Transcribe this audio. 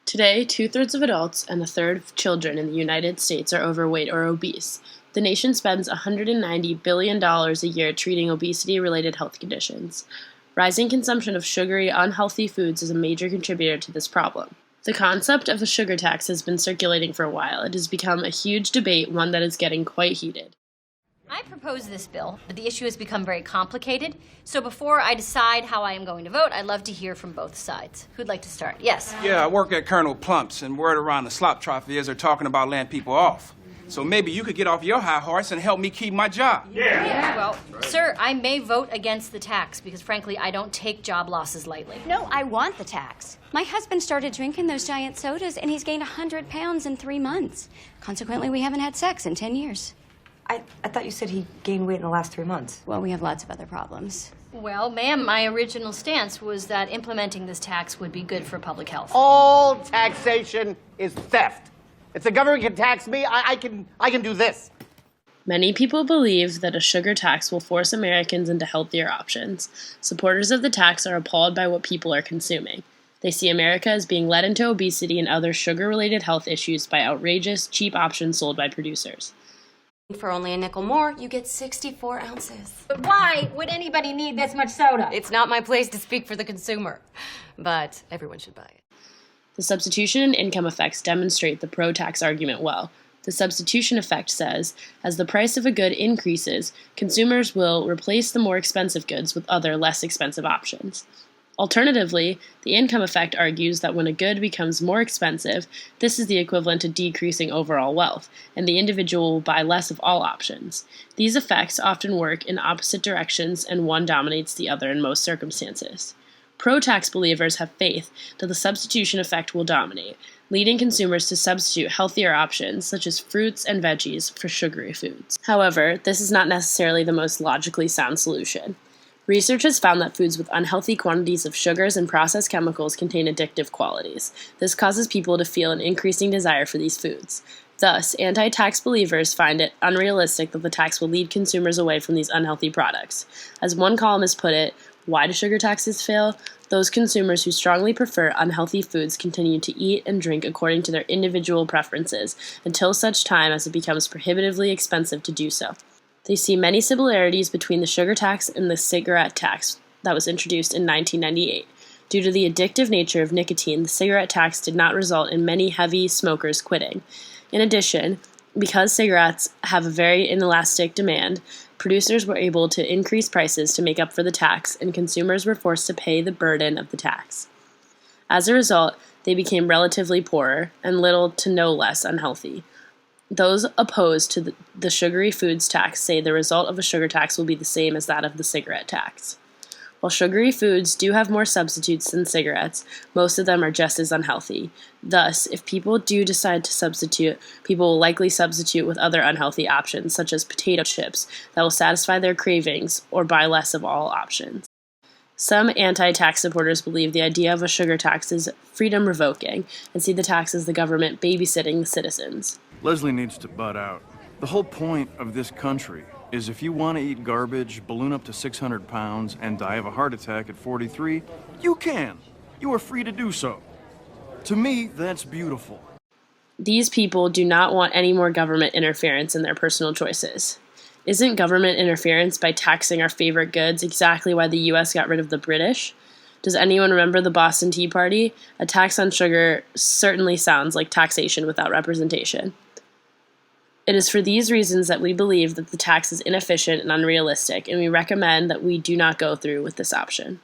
Today, 2/3 of adults and a third of children in the United States are overweight or obese. The nation spends $190 billion a year treating obesity-related health conditions. Rising consumption of sugary, unhealthy foods is a major contributor to this problem. The concept of a sugar tax has been circulating for a while. It has become a huge debate, one that is getting quite heated. I propose this bill, but the issue has become very complicated. So before I decide how I am going to vote, I'd love to hear from both sides. Who'd like to start? Yes? Yeah, I work at Colonel Plump's, and word around the slop trough is they're talking about laying people off. So maybe you could get off your high horse and help me keep my job. Yeah. Well, sir, I may vote against the tax because, frankly, I don't take job losses lightly. No, I want the tax. My husband started drinking those giant sodas, and he's gained 100 pounds in 3 months. Consequently, we haven't had sex in 10 years. I thought you said he gained weight in the last 3 months. Well, we have lots of other problems. Well, ma'am, my original stance was that implementing this tax would be good for public health. All taxation is theft. If the government can tax me, I can do this. Many people believe that a sugar tax will force Americans into healthier options. Supporters of the tax are appalled by what people are consuming. They see America as being led into obesity and other sugar-related health issues by outrageous, cheap options sold by producers. For only a nickel more, you get 64 ounces. But why would anybody need this much soda? It's not my place to speak for the consumer, but everyone should buy it. The substitution and income effects demonstrate the pro-tax argument well. The substitution effect says, as the price of a good increases, consumers will replace the more expensive goods with other, less expensive options. Alternatively, the income effect argues that when a good becomes more expensive, this is the equivalent to decreasing overall wealth, and the individual will buy less of all options. These effects often work in opposite directions, and one dominates the other in most circumstances. Pro-tax believers have faith that the substitution effect will dominate, leading consumers to substitute healthier options, such as fruits and veggies, for sugary foods. However, this is not necessarily the most logically sound solution. Research has found that foods with unhealthy quantities of sugars and processed chemicals contain addictive qualities. This causes people to feel an increasing desire for these foods. Thus, anti-tax believers find it unrealistic that the tax will lead consumers away from these unhealthy products. As one columnist put it, why do sugar taxes fail? Those consumers who strongly prefer unhealthy foods continue to eat and drink according to their individual preferences until such time as it becomes prohibitively expensive to do so. They see many similarities between the sugar tax and the cigarette tax that was introduced in 1998. Due to the addictive nature of nicotine, the cigarette tax did not result in many heavy smokers quitting. In addition, because cigarettes have a very inelastic demand, producers were able to increase prices to make up for the tax, and consumers were forced to pay the burden of the tax. As a result, they became relatively poorer and little to no less unhealthy. Those opposed to the sugary foods tax say the result of a sugar tax will be the same as that of the cigarette tax. While sugary foods do have more substitutes than cigarettes, most of them are just as unhealthy. Thus, if people do decide to substitute, people will likely substitute with other unhealthy options, such as potato chips, that will satisfy their cravings, or buy less of all options. Some anti-tax supporters believe the idea of a sugar tax is freedom-revoking and see the tax as the government babysitting the citizens. Leslie needs to butt out. The whole point of this country is if you want to eat garbage, balloon up to 600 pounds, and die of a heart attack at 43, you can. You are free to do so. To me, that's beautiful. These people do not want any more government interference in their personal choices. Isn't government interference by taxing our favorite goods exactly why the U.S. got rid of the British? Does anyone remember the Boston Tea Party? A tax on sugar certainly sounds like taxation without representation. It is for these reasons that we believe that the tax is inefficient and unrealistic, and we recommend that we do not go through with this option.